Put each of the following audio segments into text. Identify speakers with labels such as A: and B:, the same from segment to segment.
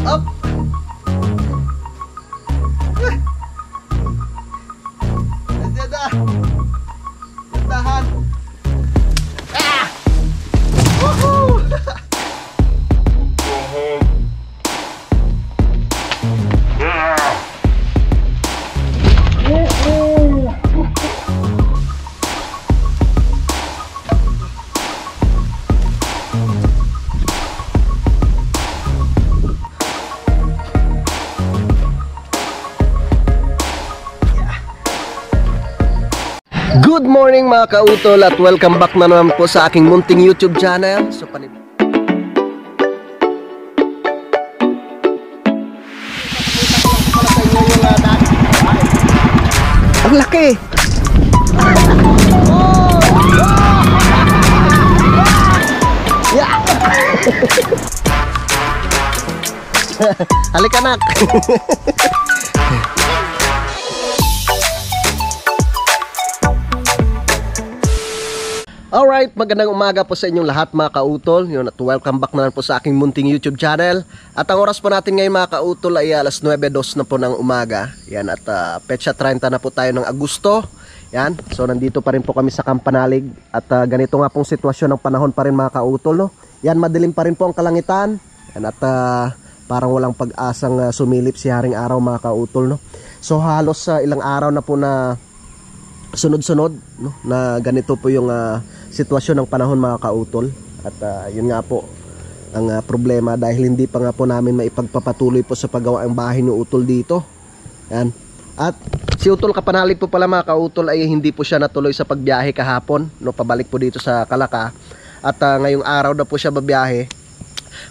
A: Up! Nandiyan na! Dahan! Ah! Woohoo! Good morning mga kautol at welcome back na naman po sa aking munting YouTube channel. So ang laki! Yeah! Halika anak! Alright, magandang umaga po sa inyong lahat mga kautol. Yun, at welcome back na po sa aking munting YouTube channel. At ang oras po natin ngayon mga kautol ay alas 9:02 na po ng umaga. Yan, at petsa 30 na po tayo ng Agosto. Yan, so nandito pa rin po kami sa Kampanalig. At ganito nga pong sitwasyon ng panahon pa rin mga kautol, no? Yan, madilim pa rin po ang kalangitan. Yan, at parang walang pag-asang sumilip si Haring Araw mga kautol, no? So halos ilang araw na po na sunod-sunod, no? Na ganito po yung sitwasyon ng panahon mga kautol. At yun nga po ang problema dahil hindi pa nga po namin maipagpapatuloy po sa paggawa ang bahay ni Utol dito. Yan. At si Utol Kapanalig po pala mga kautol ay hindi po siya natuloy sa pagbiyahe kahapon, no, pabalik po dito sa Kalaka. At ngayong araw na po siya babiyahe.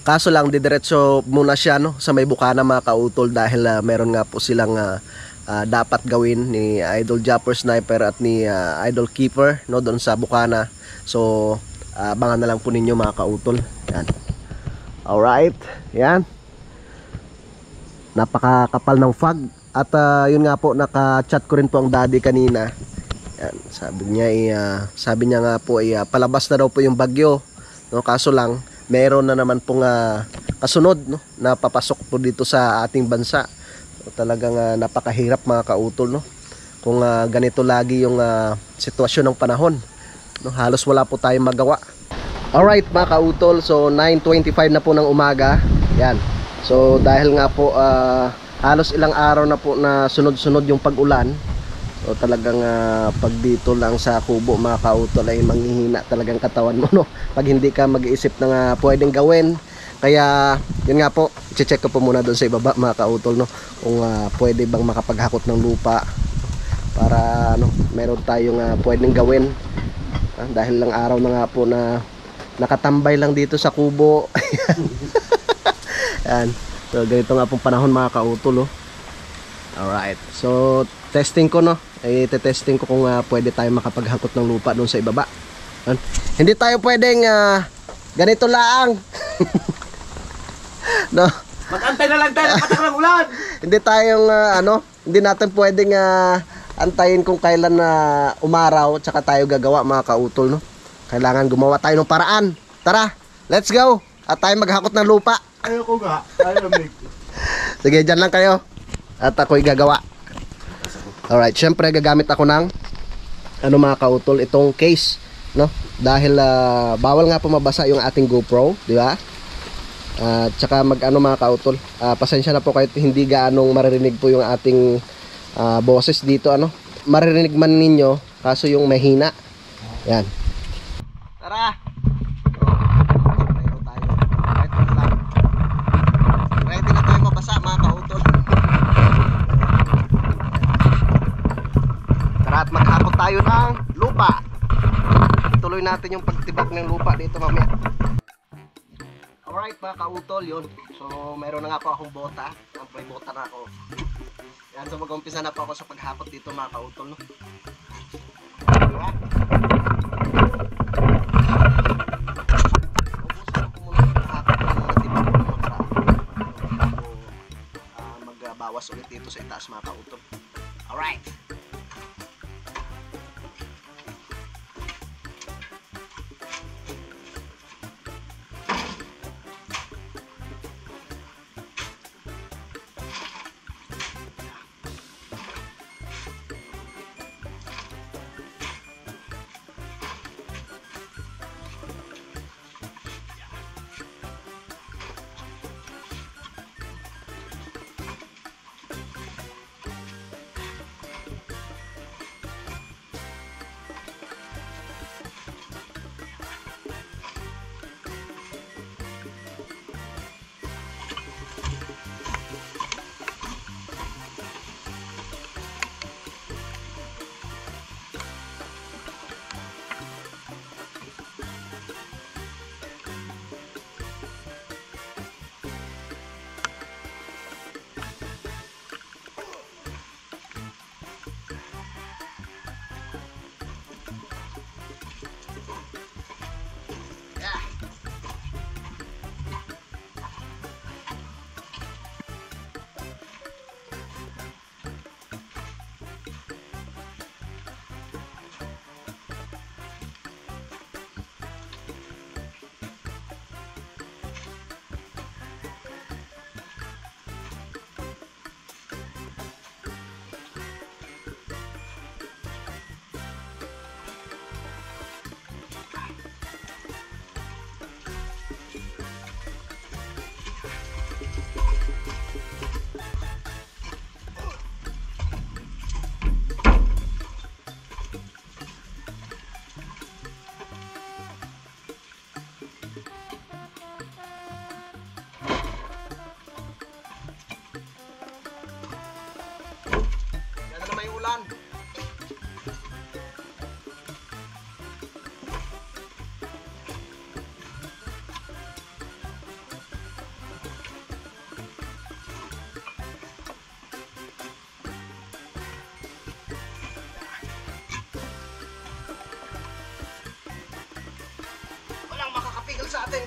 A: Kaso lang didiretso muna siya, no, sa may Bukana mga kautol dahil meron nga po silang dapat gawin ni Idol Japper Sniper at ni Idol Keeper, no, doon sa Bukana. So abangan na lang po ninyo mga kautol. Yan. Alright, yan. Napakakapal ng fog. At yun nga po, naka-chat ko rin po ang daddy kanina. Yan. Sabi niya nga po ay palabas na daw po yung bagyo, no? Kaso lang meron na naman pong kasunod, no, na papasok po dito sa ating bansa. So, talagang napakahirap mga kautol, no? Kung ganito lagi yung sitwasyon ng panahon, no, halos wala po tayong magawa. Alright mga kautol, so 9:25 na po ng umaga. Yan. So dahil nga po halos ilang araw na po na sunod-sunod yung pag-ulan. So talagang pag dito lang sa kubo mga kautol ay manghihina talagang katawan mo, no? Pag hindi ka mag-iisip ng pwedeng gawin. Kaya yun nga po, i-check ko po muna doon sa ibaba mga kautol, no? Kung pwede bang makapaghakot ng lupa para meron tayong pwedeng gawin. Dahil lang araw na nga po na nakatambay lang dito sa kubo. Yan. So ganito nga pong panahon mga kautol, oh. Alright. So testing ko, no. Testing ko kung pwede tayo makapaghakot ng lupa doon sa ibaba. Yan. Hindi tayo pwedeng ganito lang. No.
B: Mag-antay na lang tayo ng patak ng ulan.
A: Hindi tayong hindi natin pwedeng antayin kung kailan na umaraw tsaka tayo gagawa mga kautol, no? Kailangan gumawa tayo ng paraan. Tara, let's go. At tayo maghakot ng lupa.
B: Ayoko nga. Ayaw.
A: Sige, dyan lang kayo. At ako'y gagawa. Alright, syempre gagamit ako ng mga kautol, itong case, no? Dahil bawal nga po mabasa yung ating GoPro, di ba? Tsaka mga kautol, pasensya na po kahit hindi gaanong maririnig po yung ating boses dito, maririnig man ninyo kaso yung mahina. Yan. Tara. Ready na tayo mabasa mga kautol. Tara at maghakot tayo ng lupa. Tuloy natin yung pagtibak ng lupa dito mamaya. Alright mga kautol, yun. So meron na nga po akong bota. May bota na ako. Yan, so mag-umpisa na po ako sa paghakot dito mga kautol, no? Diba? Ubusan ko muna yung paghakot ng mga tibak ng mga magbawas ulit dito sa itaas mga kautol. Alright!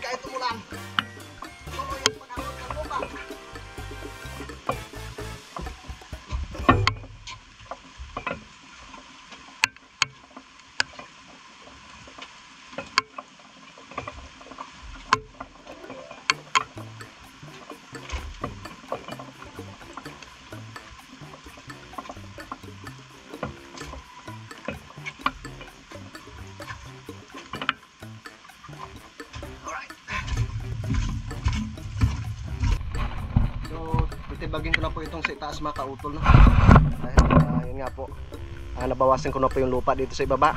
A: kahit umulan. Tuloy ang pag-abot ng lupa. Titibagin ko na po itong sa itaas mga kautol, no? Dahil yun nga po, nabawasan ko na po yung lupa dito sa ibaba.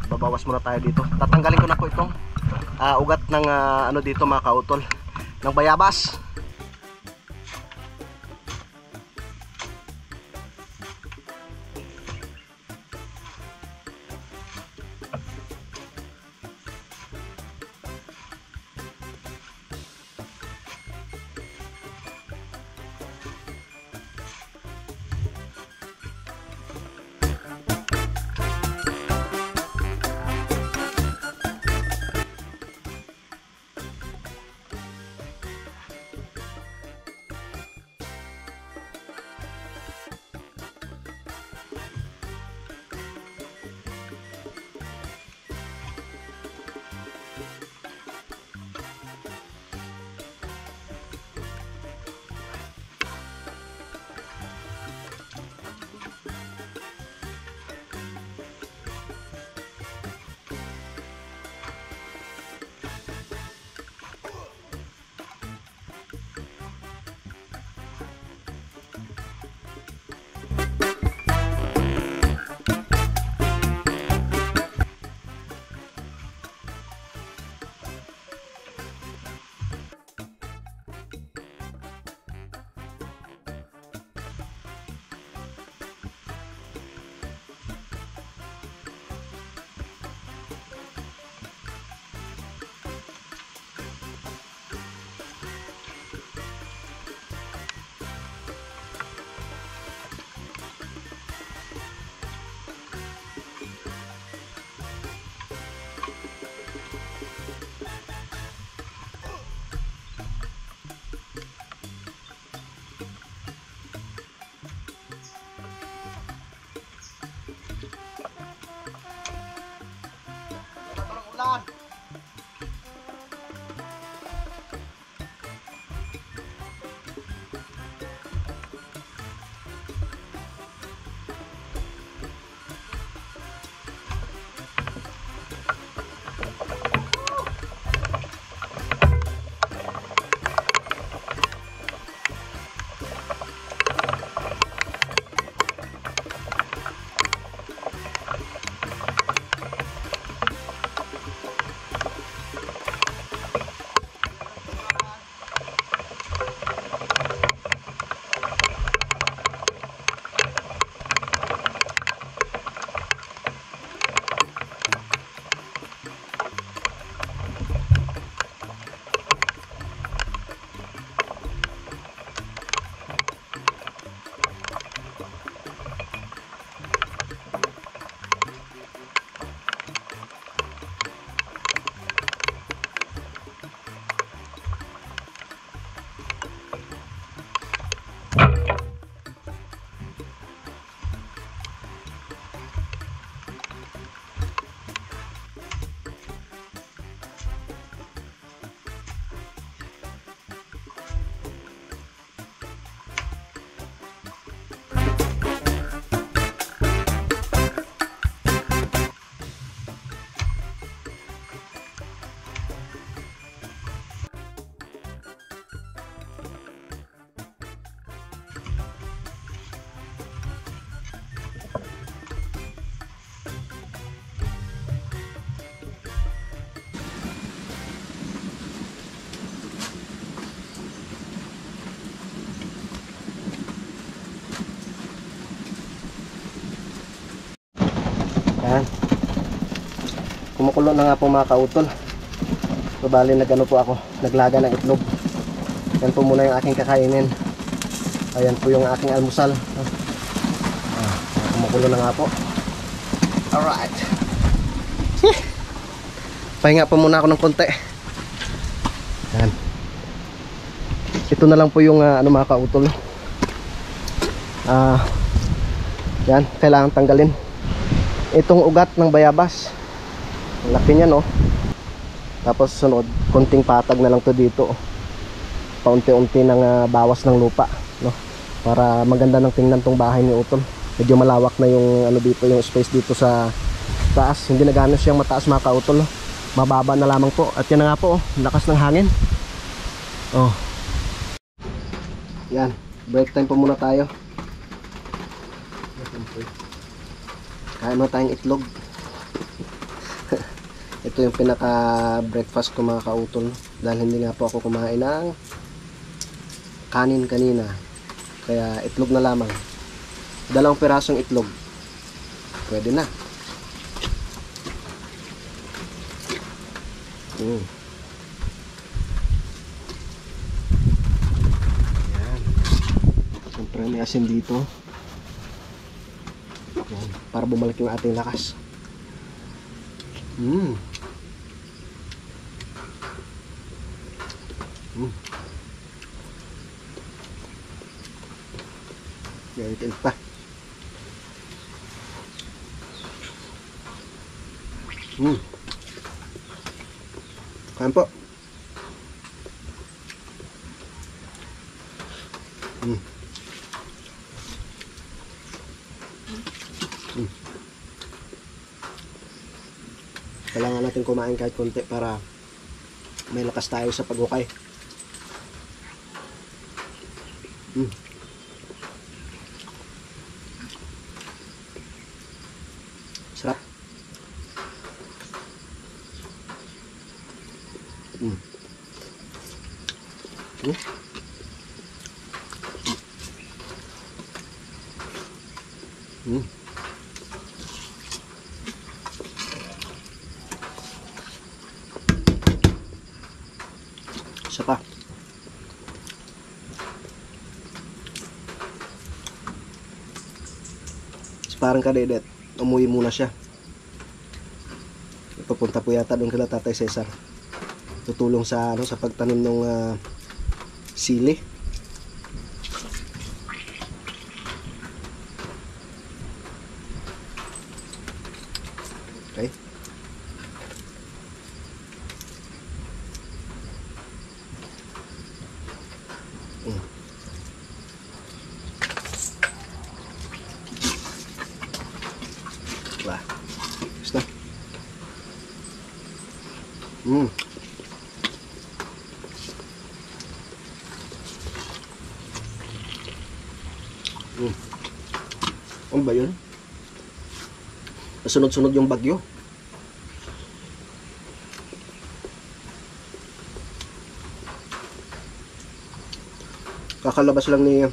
A: Babawas muna tayo dito. Tatanggalin ko na po itong ugat ng ano dito mga kautol, ng bayabas. Ulan. Yan. Kumukulo na nga po mga kautol. So bali nagano po ako, naglaga ng itlog. Yan po muna yung aking kakainin. Ayan po yung aking almusal. Kumukulo na nga po. Alright. Pahinga po muna ako ng konti. Ito na lang po yung ano mga kautol. Yan, kailangan tanggalin. Itong ugat ng bayabas. Ang laki niya, no? Tapos sunod, konting patag na lang to dito. Paunti-unti ng bawas ng lupa, no? Para maganda ng tingnan tong bahay ni Utol. Medyo malawak na yung ano dito, yung space dito sa taas. Hindi na gano'n siyang mataas mga kautol, no? Mababa na lamang po. At yan na nga po, lakas ng hangin. Oh. Yan, break time po muna tayo. Kain mo tayong itlog. Ito yung pinaka breakfast ko mga kautol, dahil hindi nga po ako kumain ng kanin kanina, kaya itlog na lamang. 2 pirasong itlog pwede na. Yan. Siyempre may asin dito. Yan. Para bumalik yung ating lakas. Ganyan pa. Kain po. Kailangan natin kumain kahit konti para may lakas tayo sa paghukay. Sarap. Isa pa. Parang kadedet, umuwi muna siya. Papunta po yata doon kila Tatay Cesar. Tutulong sa ano, sa pagtanim ng sili. Okay. Wah. Basta. Ano ba yun? Sunod-sunod yung bagyo. Kakalabas lang ni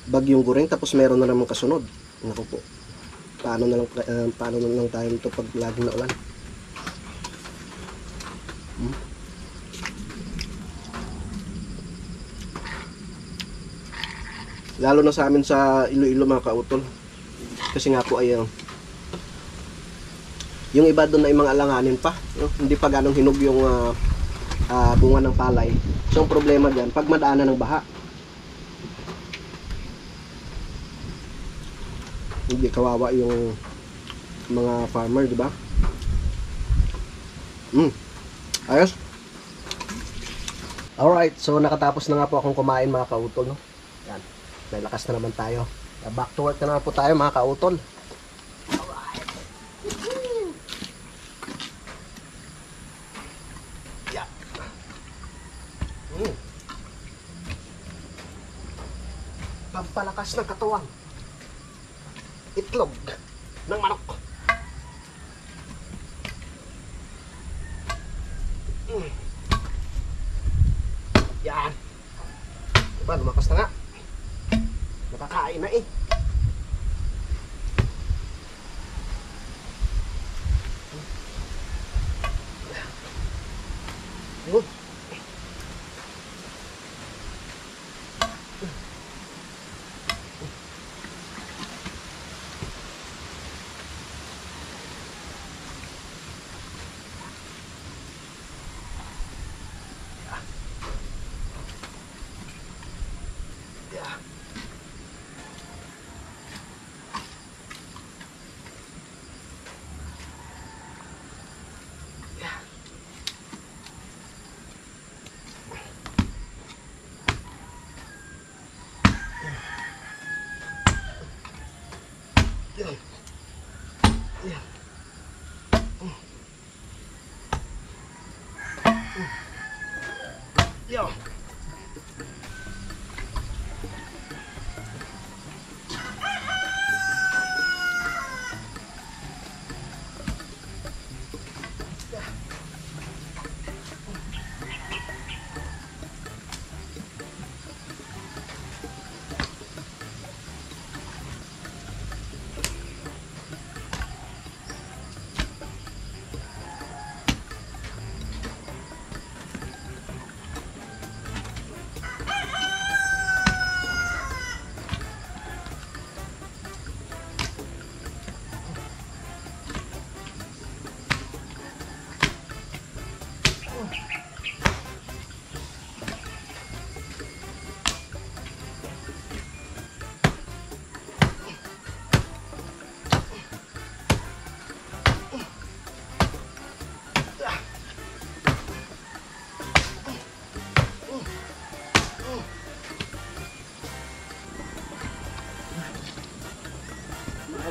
A: Bagyong Gureng, tapos meron na naman kasunod. Naku po. Paano na lang tayo nito pag laging naulan? Lalo na sa amin sa Iloilo mga kautol. Kasi nga po ay yung iba doon ay mga alanganin pa, no? Hindi pa ganong hinog yung bunga ng palay. So ang problema diyan, pag madaanan ng baha, hindi kawawa yung mga farmer, di ba? Ayos. Alright, so nakatapos na nga po akong kumain mga kautol, no? Yan, may lakas na naman tayo. Back to work na naman po tayo mga kautol. Alright. Yeah. Pampalakas ng katawan. Itlog ng manok. Yan. Diba, lumakas na nga. Nakakain na eh. Yun.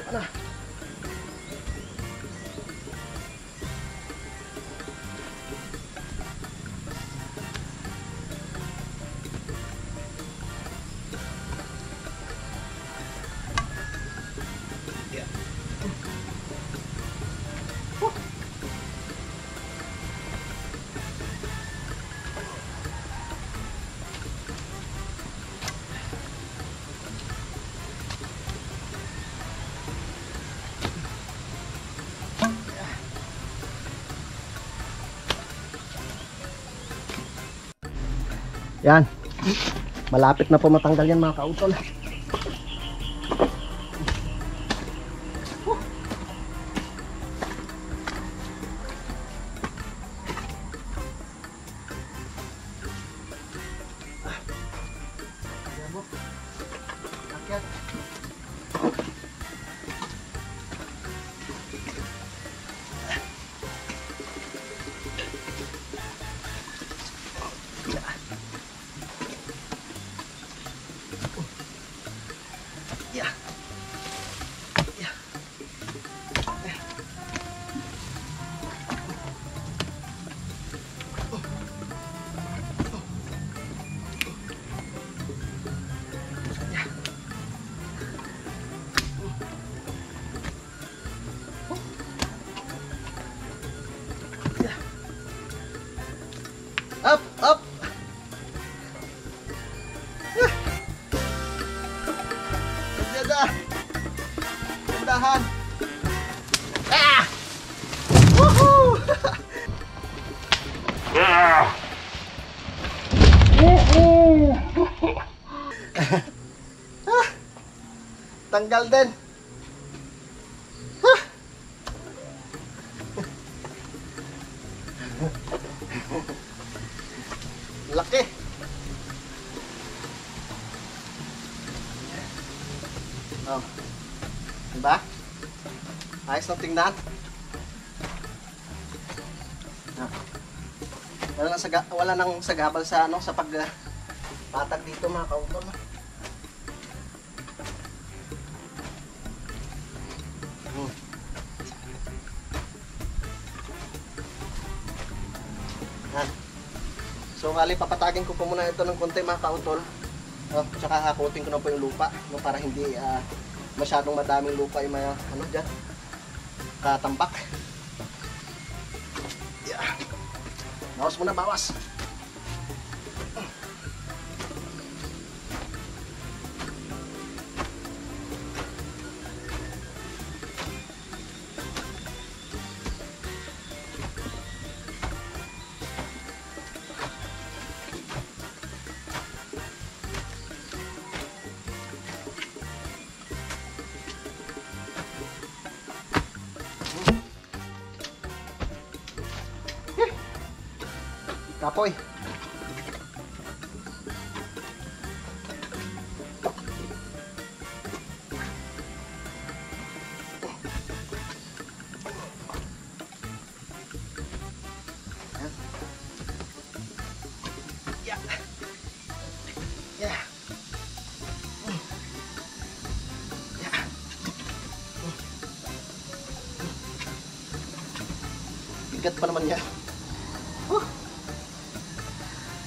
A: lupa na. Yan. Malapit na po matanggal yan mga kautol. Up, up. Jaga. Mudahan. Ah! Woohoo! Ah! Tanggal din. Ah! Laki. Oh. Diba? Ayos na tingnan. Ah. Wala nang sagabal sa ano sa patag dito mga kautol. So hali papatagin ko po muna ito ng konti mga kautol. Tsaka hakutin ko na po yung lupa no, para hindi masyadong madaming lupa yung mga ano dyan katambak. Yeah. Bawas muna, bawas. Kapoy. Yeah. Yeah. Yeah. Bigat pa naman niya.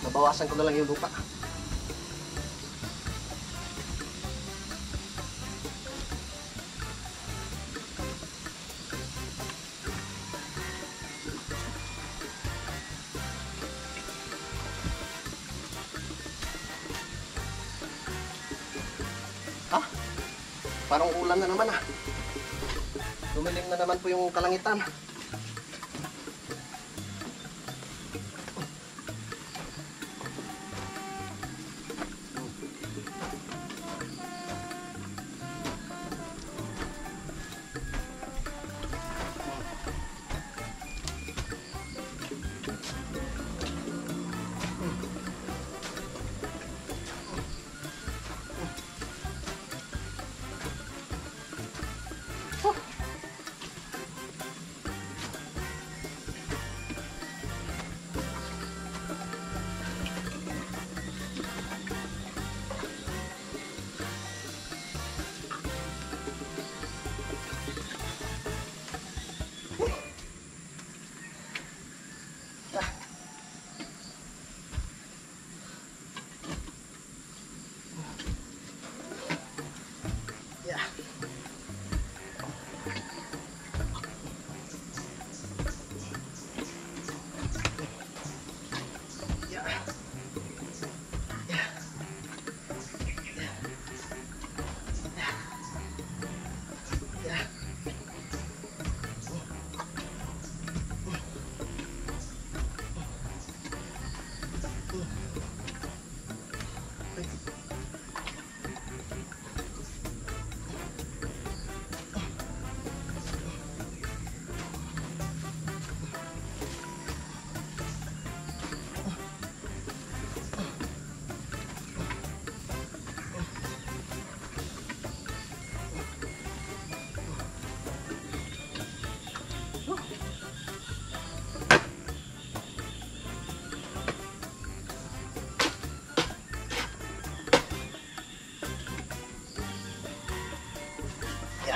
A: Bawasan ko na lang yung lupa. Parang ulan na naman ah. Dumilim na naman po yung kalangitan.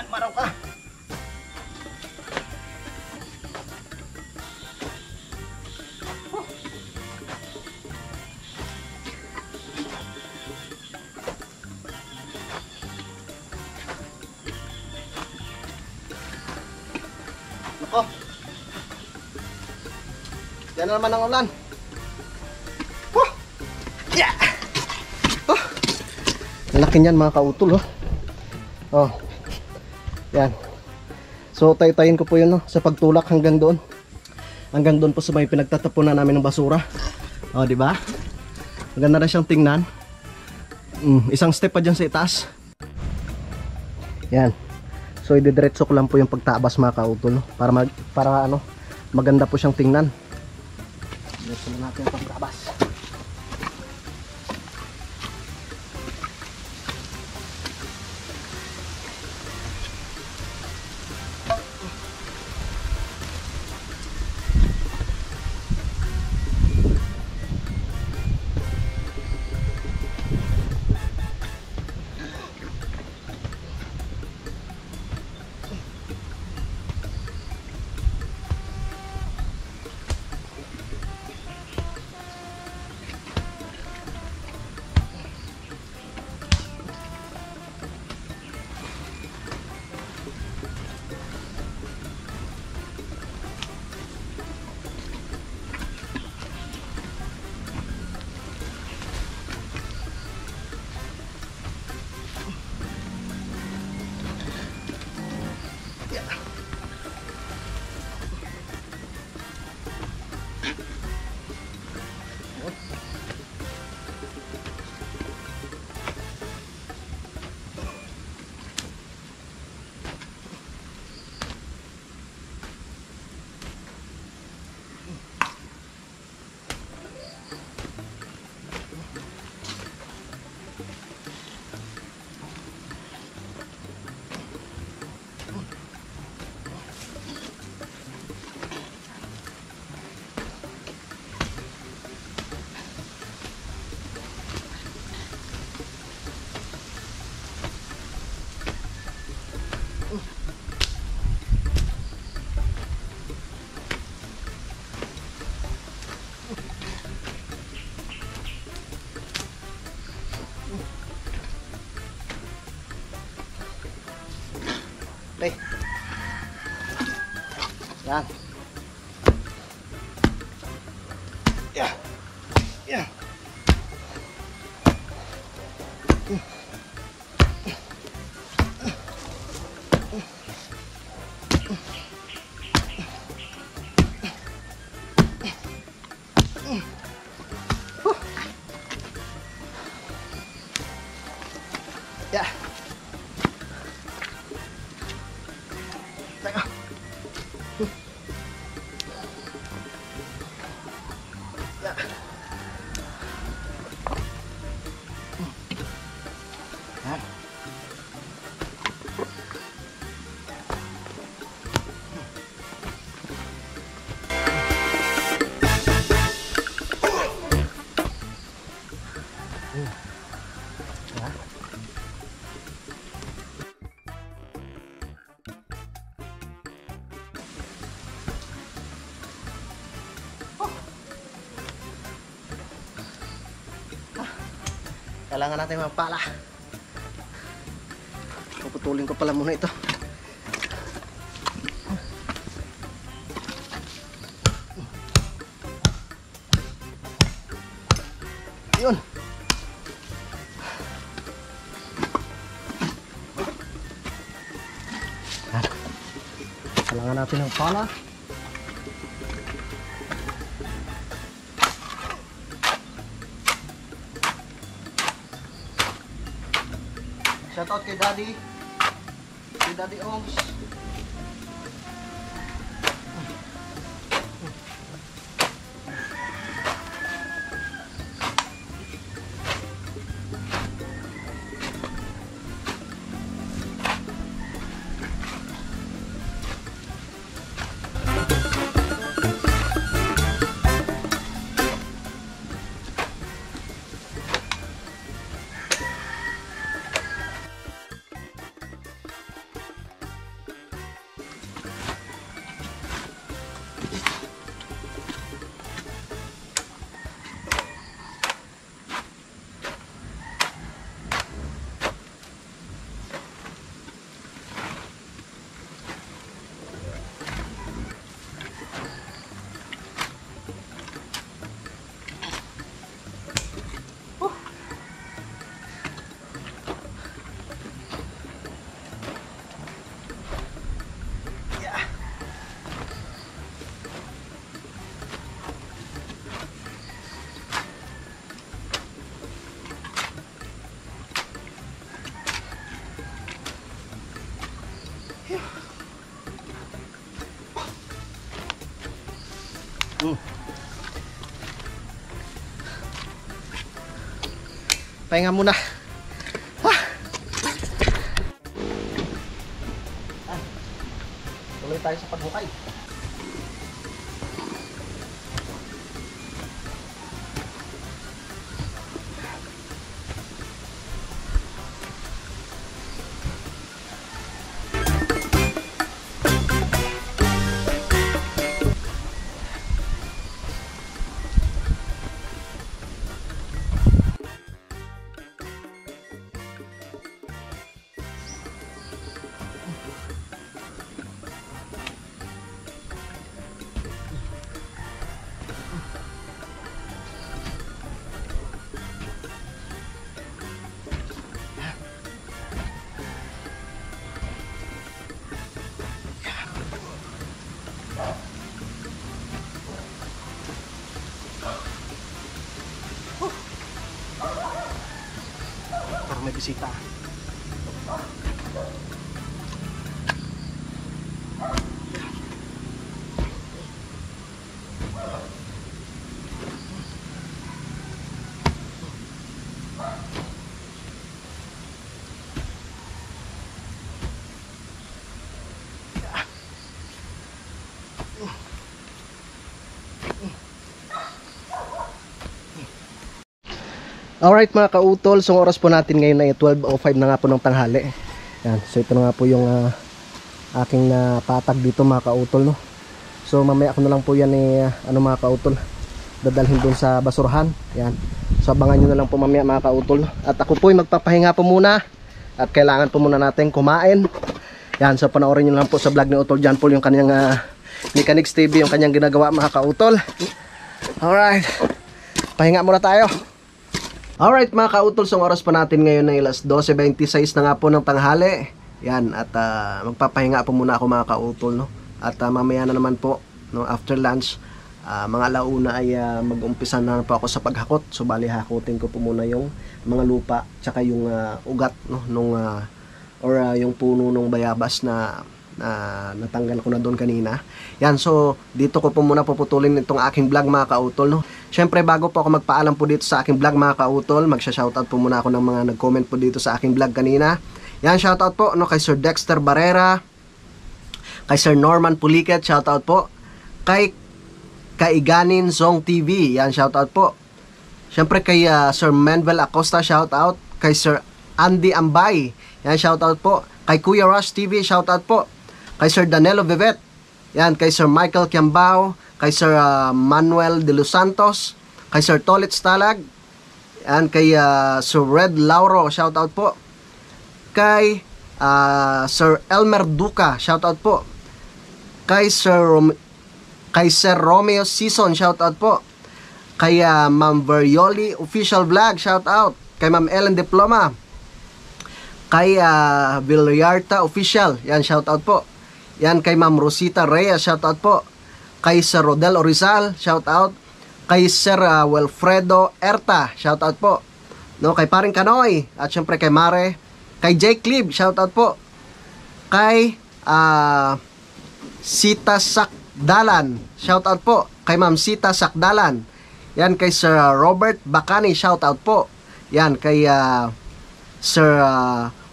A: Yan, maraw ka. Nako. Yan na naman ang ulan. Yeah. Laki niyan mga kautol, oh. Oh. Yan. So tay-tayin ko po 'yun, no, sa pagtulak hanggang doon. Hanggang doon po sa may pinagtatapunan namin ng basura. Oh, di ba? Maganda na siyang tingnan. Isang step pa diyan sa itaas. Yan. So ididiretso ko lang po yung pagtabas mga kautol, no, para ano, maganda po siyang tingnan. Diretso na natin yung pagtabas. Okay. Yan. Yeah. Yeah. Yeah. Teka. Yeah. Yan. Kailangan natin magpala. Puputulin ko pala muna ito. Yun. Kailangan natin ng pala. Shoutout kay Daddy. Kay Daddy Oms. pahinga muna. Tuloy tayo sa paghukay. Parang may bisita. Alright mga kautol, so oras po natin ngayon ay 12:05 na nga po ng tanghali. Yan, so ito na nga po yung aking patag dito mga kautol, no. So mamaya ako na lang po yan mga kautol, dadalhin dun sa basurahan. Yan, so abangan nyo na lang po mamaya mga kautol, no? At ako po ay magpapahinga po muna at kailangan po muna natin kumain. Yan, so panoorin nyo lang po sa vlog ni Utol John Paul yung kanyang Mechanics TV, yung kanyang ginagawa mga kautol. Alright, pahinga muna tayo. Alright mga kautol, so oras pa natin ngayon ay alas 12:26 na nga po ng tanghali. Yan, at magpapahinga po muna ako mga kautol, no? At mamaya na naman po, no, after lunch, mga alauna ay mag-umpisa na po ako sa paghakot. So bali hakutin ko po muna yung mga lupa, tsaka yung ugat, no, nung yung puno ng bayabas na natanggal ko na doon kanina. Yan, so dito ko po muna puputulin itong aking vlog mga kautol, no. Syempre bago po ako magpaalam po dito sa aking vlog mga kautol, magsha-shoutout po muna ako ng mga nag-comment po dito sa aking vlog kanina. Yan, shoutout po, no, kay Sir Dexter Barrera, kay Sir Norman Puliket, shoutout po, kay Kaiganin Zong TV, yan, shoutout po. Syempre kay Sir Menvel Acosta, shoutout, kay Sir Andy Ambay, yan, shoutout po, kay Kuya Rush TV, shoutout po, kay Sir Danilo Vivet, yan, kay Sir Michael Kiambao, kay Sir Manuel de Los Santos, kay Sir Tolit Stalag, yan, kay Sir Red Lauro, shoutout po, kay Sir Elmer Duca, shoutout po, kay Sir Romeo Season, shoutout po, kay Ma'am Verioli Official Vlog, shoutout, kay Ma'am Ellen Diploma, kay Villarta Official, yan, shoutout po, yan, kay Ma'am Rosita Reyes, shoutout po, kay Sir Rodel Orizal, shoutout, kay Sir Wilfredo Erta, shoutout po, no, kay Paring Kanoy, at syempre kay Mare, kay Jake Clib, shoutout po, kay Sita Sakdalan, shoutout po, kay Ma'am Sita Sakdalan, yan, kay Sir Robert Bacani, shoutout po, yan, kay Sir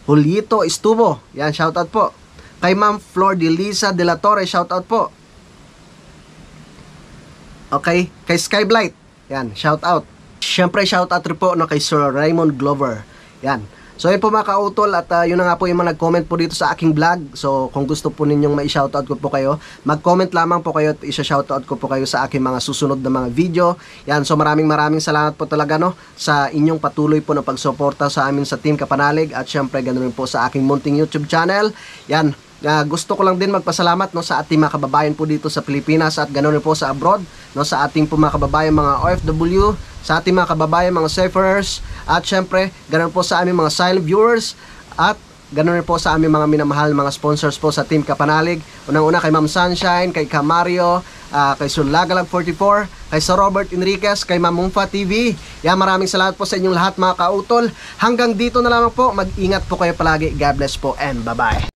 A: Julito Estubo, yan, shoutout po, kay Ma'am Flor de Lisa de la Torre, shoutout po, okay, kay Skyblight, yan, shoutout. Syempre shoutout rin po, no, kay Sir Raymond Glover, yan. So yun po mga kautol, at yun na nga po yung mga nag-comment po dito sa aking vlog. So kung gusto po ninyong mai-shoutout ko po kayo, mag-comment lamang po kayo at isa-shoutout ko po kayo sa aking mga susunod na mga video. Yan, so maraming salamat po talaga, no, sa inyong patuloy po na pagsuporta sa amin sa Team Kapanalig, at syempre ganoon rin po sa aking munting YouTube channel. Yan, gusto ko lang din magpasalamat, no, sa ating mga kababayan po dito sa Pilipinas, at ganoon rin po sa abroad, no, sa ating po mga kababayan mga OFW, sa ating mga kababayan mga saferers, at syempre ganoon po sa aming mga silent viewers, at ganoon rin po sa aming mga minamahal mga sponsors po sa Team Kapanalig. Unang-una kay Ma'am Sunshine, kay Camario, kay Sir Lagalag 44, kay Sir Robert Enriquez, kay Ma'am Mumfa TV. Yan, maraming salamat po sa inyong lahat mga kautol. Hanggang dito na lamang po, mag-ingat po kayo palagi. God bless po and bye-bye.